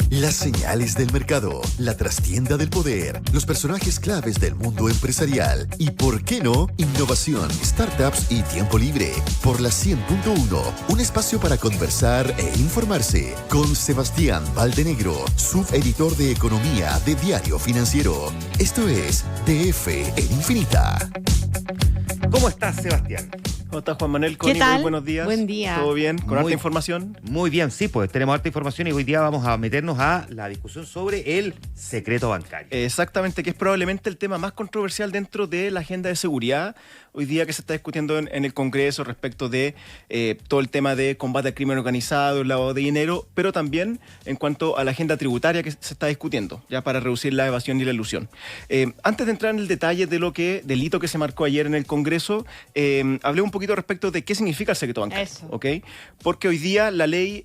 Las señales del mercado, la trastienda del poder, los personajes claves del mundo empresarial y, ¿por qué no?, innovación, startups y tiempo libre. Por la 100.1, un espacio para conversar e informarse con Sebastián Valdenegro, subeditor de Economía de Diario Financiero. Esto es DF en Infinita. ¿Cómo estás, Sebastián? ¿Cómo estás, Juan Manuel? ¿Qué tal? Buenos días. Buen día. ¿Todo bien? ¿Con harta información? Muy bien, sí, pues tenemos harta información y hoy día vamos a meternos a la discusión sobre el secreto bancario. Exactamente, que es probablemente el tema más controversial dentro de la agenda de seguridad hoy día que se está discutiendo en el Congreso respecto de todo el tema de combate al crimen organizado, el lavado de dinero, pero también en cuanto a la agenda tributaria que se está discutiendo, ya para reducir la evasión y la elusión. Antes de entrar en el detalle de del hito que se marcó ayer en el Congreso, hablé un poquito respecto de qué significa el secreto bancario. ¿Ok? Porque hoy día la ley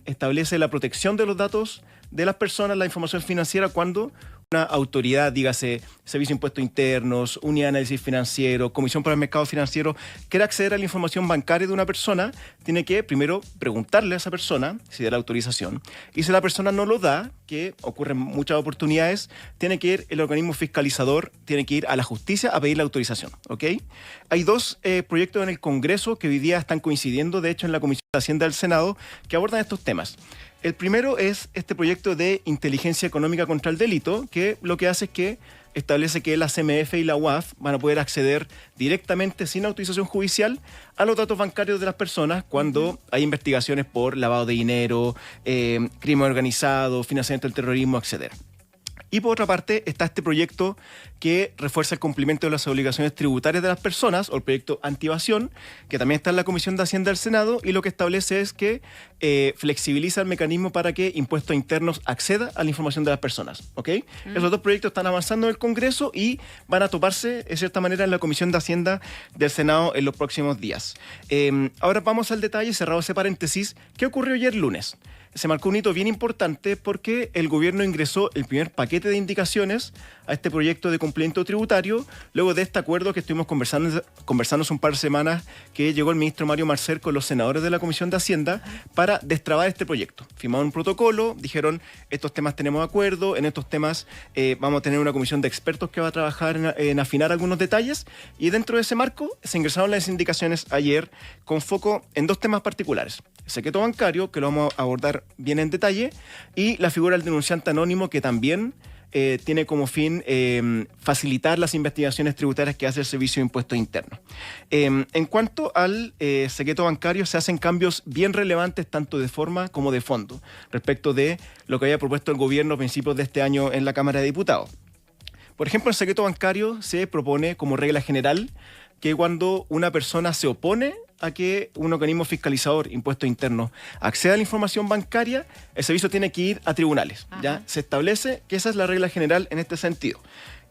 establece la protección de los datos de las personas, la información financiera, cuando una autoridad, dígase Servicio de Impuestos Internos, Unidad de Análisis Financiero, Comisión para el Mercado Financiero, quiere acceder a la información bancaria de una persona, tiene que primero preguntarle a esa persona si da la autorización. Y si la persona no lo da, que ocurre en muchas oportunidades, tiene que ir el organismo fiscalizador, tiene que ir a la justicia a pedir la autorización. ¿Ok? Hay dos proyectos en el Congreso que hoy día están coincidiendo, de hecho, en la Comisión de Hacienda del Senado, que abordan estos temas. El primero es este proyecto de inteligencia económica contra el delito, que lo que hace es que establece que la CMF y la UAF van a poder acceder directamente, sin autorización judicial, a los datos bancarios de las personas cuando hay investigaciones por lavado de dinero, crimen organizado, financiamiento del terrorismo, etc. Y por otra parte está este proyecto que refuerza el cumplimiento de las obligaciones tributarias de las personas, o el proyecto antievasión, que también está en la Comisión de Hacienda del Senado, y lo que establece es que flexibiliza el mecanismo para que Impuestos Internos acceda a la información de las personas. ¿Ok? Esos dos proyectos están avanzando en el Congreso y van a toparse, de cierta manera, en la Comisión de Hacienda del Senado en los próximos días. Ahora vamos al detalle, cerrado ese paréntesis. ¿Qué ocurrió ayer lunes? Se marcó un hito bien importante porque el gobierno ingresó el primer paquete de indicaciones a este proyecto de cumplimiento tributario, luego de este acuerdo que estuvimos conversando hace un par de semanas, que llegó el ministro Mario Marcel con los senadores de la Comisión de Hacienda para destrabar este proyecto. Firmaron un protocolo, dijeron, estos temas tenemos acuerdo, en estos temas vamos a tener una comisión de expertos que va a trabajar en afinar algunos detalles, y dentro de ese marco se ingresaron las indicaciones ayer con foco en dos temas particulares: el secreto bancario, que lo vamos a abordar bien en detalle, y la figura del denunciante anónimo, que también tiene como fin facilitar las investigaciones tributarias que hace el Servicio de Impuestos Internos. En cuanto al secreto bancario, se hacen cambios bien relevantes tanto de forma como de fondo respecto de lo que había propuesto el gobierno a principios de este año en la Cámara de Diputados. Por ejemplo, el secreto bancario se propone como regla general que cuando una persona se opone a que un organismo fiscalizador, Impuestos Internos, acceda a la información bancaria, el servicio tiene que ir a tribunales. ¿Ya? Se establece que esa es la regla general en este sentido.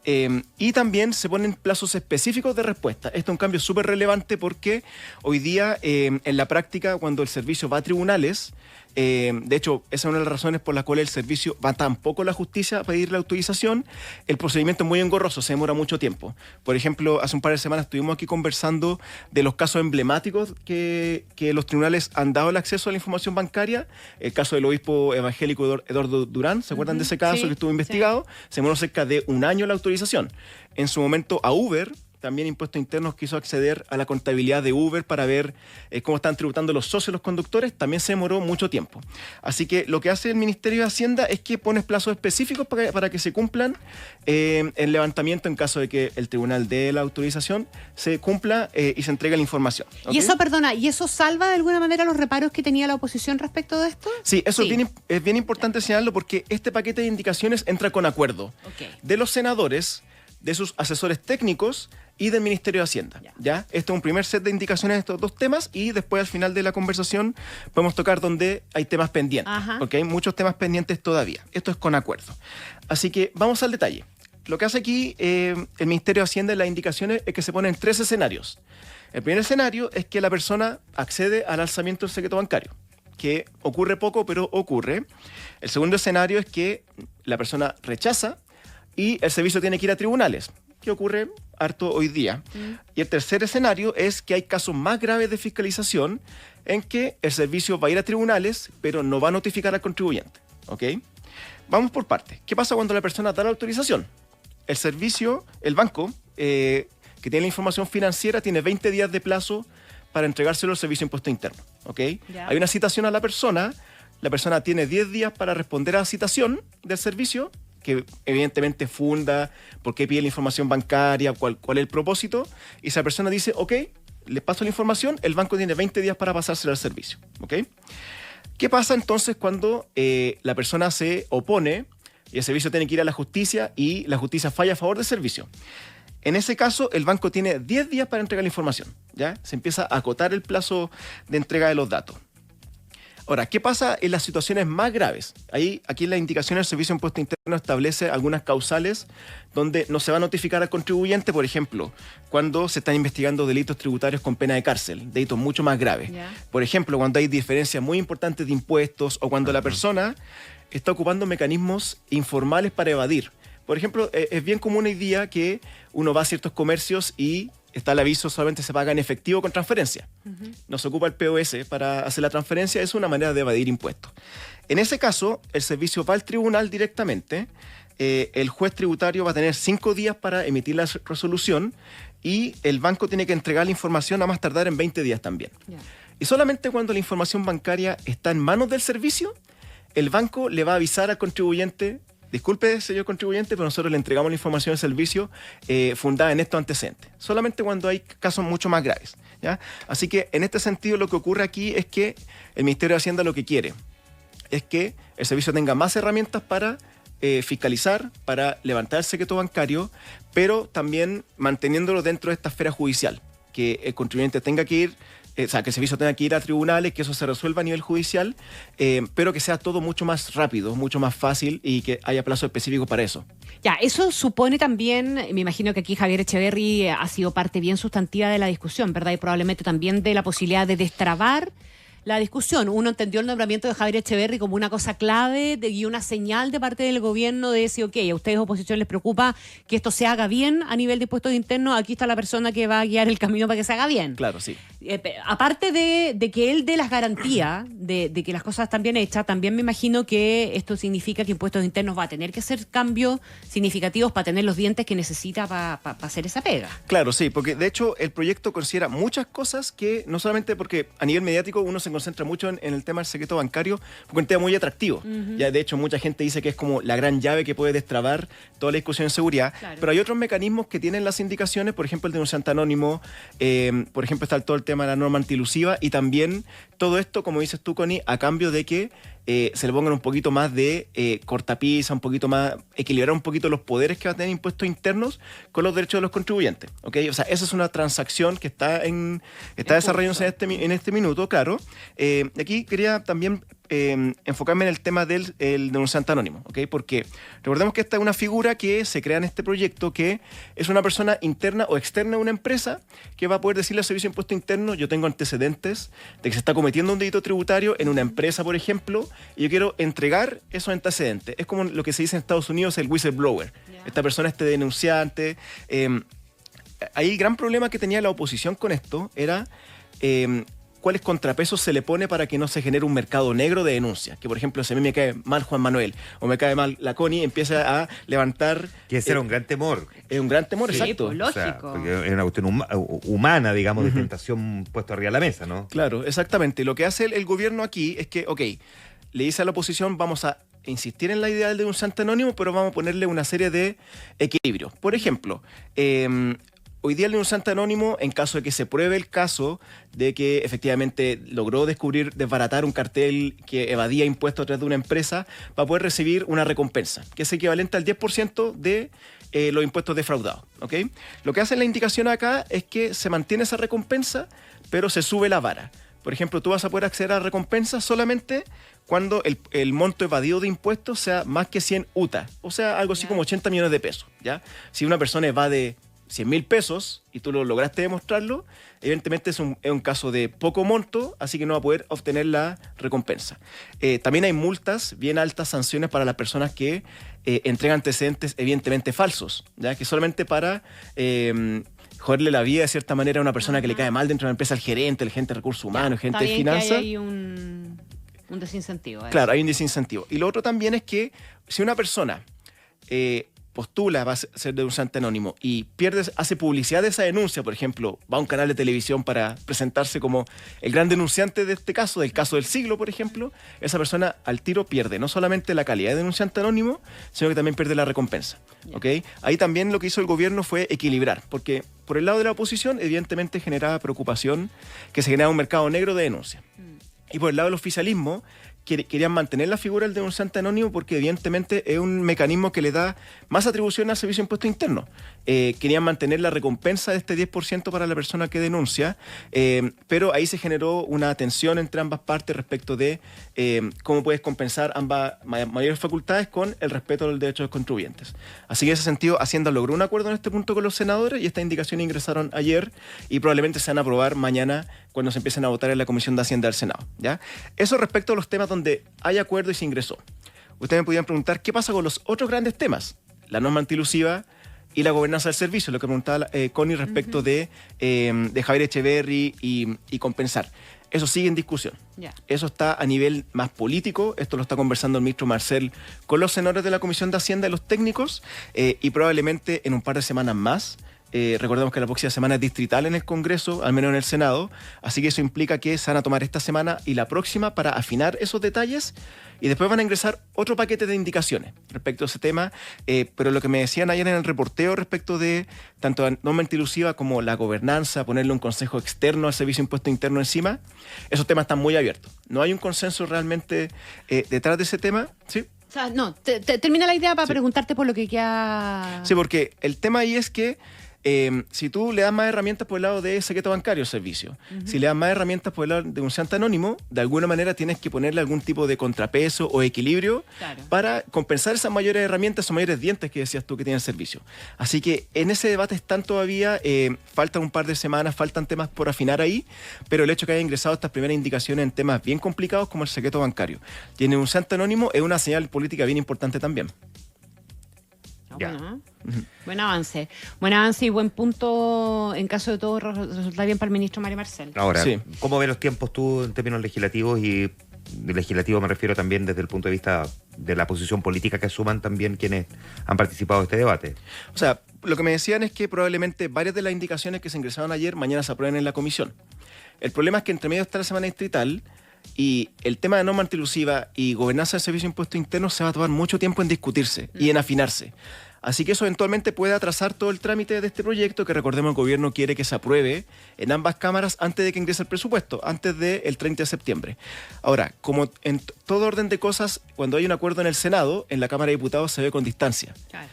Y también se ponen plazos específicos de respuesta. Esto es un cambio súper relevante porque hoy día, en la práctica, cuando el servicio va a tribunales, de hecho, esa es una de las razones por las cuales el servicio va tampoco a la justicia a pedir la autorización. El procedimiento es muy engorroso, se demora mucho tiempo. Por ejemplo, hace un par de semanas estuvimos aquí conversando de los casos emblemáticos que los tribunales han dado el acceso a la información bancaria. El caso del obispo evangélico Eduardo Durán, ¿se acuerdan de ese caso que estuvo investigado? Sí. Se demoró cerca de un año la autorización. En su momento a Uber, también Impuestos Internos quiso acceder a la contabilidad de Uber para ver cómo están tributando los socios, los conductores, también se demoró mucho tiempo. Así que lo que hace el Ministerio de Hacienda es que pone plazos específicos para que se cumplan el levantamiento en caso de que el tribunal dé la autorización, se cumpla y se entregue la información. ¿Okay? ¿Y eso salva de alguna manera los reparos que tenía la oposición respecto de esto? Sí, eso es bien importante señalarlo porque este paquete de indicaciones entra con acuerdo de los senadores, de sus asesores técnicos y del Ministerio de Hacienda. ¿Ya? Esto es un primer set de indicaciones de estos dos temas y después al final de la conversación podemos tocar donde hay temas pendientes, porque hay muchos temas pendientes todavía. Esto es con acuerdo. Así que vamos al detalle. Lo que hace aquí el Ministerio de Hacienda en las indicaciones es que se ponen tres escenarios. El primer escenario es que la persona accede al alzamiento del secreto bancario, que ocurre poco, pero ocurre. El segundo escenario es que la persona rechaza y el servicio tiene que ir a tribunales, que ocurre harto hoy día. Y el tercer escenario es que hay casos más graves de fiscalización en que el servicio va a ir a tribunales, pero no va a notificar al contribuyente. ¿Ok? Vamos por partes. ¿Qué pasa cuando la persona da la autorización? El servicio, el banco, que tiene la información financiera, tiene 20 días de plazo para entregárselo al servicio de impuesto interno. ¿Ok? Ya. Hay una citación a la persona tiene 10 días para responder a la citación del servicio, que evidentemente funda por qué pide la información bancaria, cuál es el propósito, y si la persona dice, ok, le paso la información, el banco tiene 20 días para pasársela al servicio. ¿Ok? ¿Qué pasa entonces cuando la persona se opone y el servicio tiene que ir a la justicia y la justicia falla a favor del servicio? En ese caso, el banco tiene 10 días para entregar la información. ¿Ya? Se empieza a acotar el plazo de entrega de los datos. Ahora, ¿qué pasa en las situaciones más graves? Aquí en la indicación del Servicio de Impuesto Interno establece algunas causales donde no se va a notificar al contribuyente, por ejemplo, cuando se están investigando delitos tributarios con pena de cárcel, delitos mucho más graves. Ya. Por ejemplo, cuando hay diferencias muy importantes de impuestos o cuando la persona está ocupando mecanismos informales para evadir. Por ejemplo, es bien común hoy día que uno va a ciertos comercios y está el aviso, solamente se paga en efectivo con transferencia. No se ocupa el POS para hacer la transferencia, es una manera de evadir impuestos. En ese caso, el servicio va al tribunal directamente, el juez tributario va a tener 5 días para emitir la resolución y el banco tiene que entregar la información a más tardar en 20 días también. Ya. Y solamente cuando la información bancaria está en manos del servicio, el banco le va a avisar al contribuyente: disculpe, señor contribuyente, pero nosotros le entregamos la información del servicio fundada en estos antecedentes. Solamente cuando hay casos mucho más graves. ¿Ya? Así que en este sentido lo que ocurre aquí es que el Ministerio de Hacienda lo que quiere es que el servicio tenga más herramientas para fiscalizar, para levantar el secreto bancario, pero también manteniéndolo dentro de esta esfera judicial. Que el contribuyente tenga que ir, que el servicio tenga que ir a tribunales, que eso se resuelva a nivel judicial, pero que sea todo mucho más rápido, mucho más fácil y que haya plazo específico para eso. Ya, eso supone también, me imagino que aquí Javier Echeverry ha sido parte bien sustantiva de la discusión, ¿verdad? Y probablemente también de la posibilidad de destrabar la discusión. Uno entendió el nombramiento de Javier Echeverry como una cosa clave y una señal de parte del gobierno de decir, ok, a ustedes oposición les preocupa que esto se haga bien a nivel de impuestos internos, aquí está la persona que va a guiar el camino para que se haga bien. Claro, sí. Aparte de que él dé las garantías de que las cosas están bien hechas, también me imagino que esto significa que impuestos internos va a tener que hacer cambios significativos para tener los dientes que necesita para hacer esa pega. Claro, sí, porque de hecho el proyecto considera muchas cosas que no solamente porque a nivel mediático uno se concentra mucho en el tema del secreto bancario, porque es un tema muy atractivo. Ya de hecho mucha gente dice que es como la gran llave que puede destrabar toda la discusión en seguridad, Claro. pero hay otros mecanismos que tienen las indicaciones, por ejemplo el denunciante anónimo, por ejemplo está todo el tema de la norma antilusiva y también todo esto, como dices tú, Connie, a cambio de que se le pongan un poquito más de cortapisa, un poquito más, equilibrar un poquito los poderes que va a tener impuestos internos con los derechos de los contribuyentes. ¿Okay? O sea, esa es una transacción que está desarrollándose en este minuto, claro. Aquí quería también enfocarme en el tema del denunciante anónimo, ¿okay? Porque recordemos que esta es una figura que se crea en este proyecto que es una persona interna o externa a una empresa que va a poder decirle al Servicio de Impuesto Interno: yo tengo antecedentes de que se está cometiendo un delito tributario en una empresa, por ejemplo, y yo quiero entregar esos antecedentes. Es como lo que se dice en Estados Unidos el whistleblower. Ya. Esta persona, este denunciante. Ahí el gran problema que tenía la oposición con esto era cuáles contrapesos se le pone para que no se genere un mercado negro de denuncias. Que, por ejemplo, si a mí me cae mal Juan Manuel o me cae mal la Connie, empieza a levantar... Que ese era un gran temor. Es un gran temor, Sí, exacto. pues, O sea, lógico. porque es una cuestión humana, digamos, de tentación puesto arriba de la mesa, ¿no? Claro, exactamente. Lo que hace el gobierno aquí es que, ok, le dice a la oposición: vamos a insistir en la idea del denunciante anónimo, pero vamos a ponerle una serie de equilibrios. Por ejemplo, hoy día el denunciante anónimo, en caso de que se pruebe el caso de que efectivamente logró desbaratar un cartel que evadía impuestos a través de una empresa, va a poder recibir una recompensa, que es equivalente al 10% de los impuestos defraudados. ¿Okay? Lo que hace la indicación acá es que se mantiene esa recompensa, pero se sube la vara. Por ejemplo, tú vas a poder acceder a recompensas solamente cuando el monto evadido de impuestos sea más que 100 UTA, o sea, algo así como 80 millones de pesos. ¿Ya? Si una persona evade 100.000 pesos y tú lo lograste demostrarlo, evidentemente es un caso de poco monto, así que no va a poder obtener la recompensa. También hay multas, bien altas sanciones para las personas que entregan antecedentes evidentemente falsos, ¿ya? Que solamente para joderle la vida de cierta manera a una persona que le cae mal dentro de una empresa, el gerente de recursos humanos, gente de finanzas. Hay un Un desincentivo. Claro, hay un desincentivo. Y lo otro también es que si una persona postula va a ser denunciante anónimo y hace publicidad de esa denuncia, por ejemplo, va a un canal de televisión para presentarse como el gran denunciante de este caso, del caso del siglo, por ejemplo, esa persona al tiro pierde no solamente la calidad de denunciante anónimo, sino que también pierde la recompensa. ¿Okay? Ahí también lo que hizo el gobierno fue equilibrar, porque por el lado de la oposición, evidentemente generaba preocupación que se generaba un mercado negro de denuncia. Y por el lado del oficialismo, querían mantener la figura del denunciante anónimo porque evidentemente es un mecanismo que le da más atribución al Servicio de Impuesto Interno. Querían mantener la recompensa de este 10% para la persona que denuncia, pero ahí se generó una tensión entre ambas partes respecto de cómo puedes compensar ambas mayores facultades con el respeto del derecho de los contribuyentes. Así que en ese sentido, Hacienda logró un acuerdo en este punto con los senadores y estas indicaciones ingresaron ayer y probablemente se van a aprobar mañana cuando se empiecen a votar en la Comisión de Hacienda del Senado. ¿Ya? Eso respecto a los temas donde hay acuerdo y se ingresó. Ustedes me podrían preguntar, ¿qué pasa con los otros grandes temas? La norma antilusiva y la gobernanza del servicio, lo que preguntaba Connie respecto de Javier Echeverry y compensar. Eso sigue en discusión. Yeah. Eso está a nivel más político. Esto lo está conversando el ministro Marcel con los senadores de la Comisión de Hacienda y los técnicos y probablemente en un par de semanas más. Recordemos que la próxima semana es distrital en el Congreso, al menos en el Senado, así que eso implica que se van a tomar esta semana y la próxima para afinar esos detalles y después van a ingresar otro paquete de indicaciones respecto a ese tema, pero lo que me decían ayer en el reporteo respecto de tanto la norma antilusiva como la gobernanza, ponerle un consejo externo al Servicio de Impuesto Interno encima, esos temas están muy abiertos. No hay un consenso realmente detrás de ese tema, ¿sí? O sea, no, termina la idea para preguntarte por lo que queda... Sí, porque el tema ahí es que si tú le das más herramientas por el lado de secreto bancario al servicio, si le das más herramientas por el lado de denunciante anónimo, de alguna manera tienes que ponerle algún tipo de contrapeso o equilibrio para compensar esas mayores herramientas, esos mayores dientes que decías tú que tiene el servicio. Así que en ese debate están todavía, faltan un par de semanas, faltan temas por afinar ahí, pero el hecho que haya ingresado estas primeras indicaciones en temas bien complicados como el secreto bancario y el denunciante anónimo es una señal política bien importante también. Bueno, buen avance. Buen avance y buen punto en caso de todo resultar bien para el ministro Mario Marcel. Ahora, ¿cómo ves los tiempos tú en términos legislativos? Y de legislativo me refiero también desde el punto de vista de la posición política que asuman también quienes han participado de este debate. O sea, lo que me decían es que probablemente varias de las indicaciones que se ingresaron ayer mañana se aprueben en la comisión. El problema es que entre medio está la semana distrital y el tema de norma antilusiva y gobernanza del Servicio de Impuesto Interno se va a tomar mucho tiempo en discutirse y en afinarse. Así que eso eventualmente puede atrasar todo el trámite de este proyecto que, recordemos, el gobierno quiere que se apruebe en ambas cámaras antes de que ingrese el presupuesto, antes del 30 de septiembre. Ahora, como en todo orden de cosas, cuando hay un acuerdo en el Senado, en la Cámara de Diputados se ve con distancia. Claro.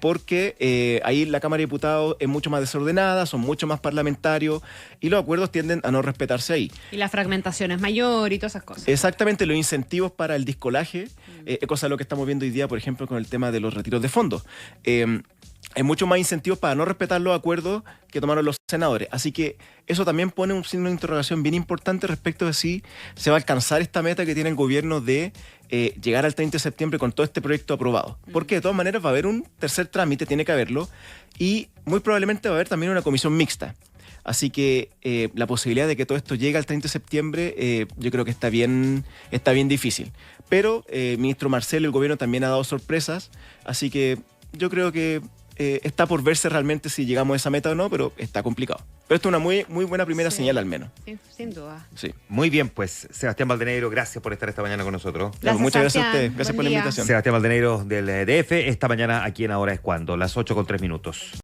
Porque ahí la Cámara de Diputados es mucho más desordenada, son mucho más parlamentarios y los acuerdos tienden a no respetarse ahí. Y la fragmentación es mayor y todas esas cosas. Exactamente, los incentivos para el discolaje, es cosa de lo que estamos viendo hoy día, por ejemplo, con el tema de los retiros de fondos. Hay muchos más incentivos para no respetar los acuerdos que tomaron los senadores. Así que eso también pone un signo de interrogación bien importante respecto de si se va a alcanzar esta meta que tiene el gobierno de llegar al 30 de septiembre con todo este proyecto aprobado. Porque de todas maneras va a haber un tercer trámite, tiene que haberlo, y muy probablemente va a haber también una comisión mixta. Así que la posibilidad de que todo esto llegue al 30 de septiembre yo creo que está bien difícil. Pero ministro Marcel, el gobierno también ha dado sorpresas, así que yo creo que está por verse realmente si llegamos a esa meta o no, pero está complicado. Pero esto es una muy, muy buena primera señal al menos. Sí, sin duda. Sí. Muy bien, pues Sebastián Valdenegro, gracias por estar esta mañana con nosotros. Gracias, Muchas gracias a Sebastián. ustedes, gracias Buen por la día. invitación. Sebastián Valdenegro del DF, esta mañana aquí en Ahora es Cuando, las 8:03.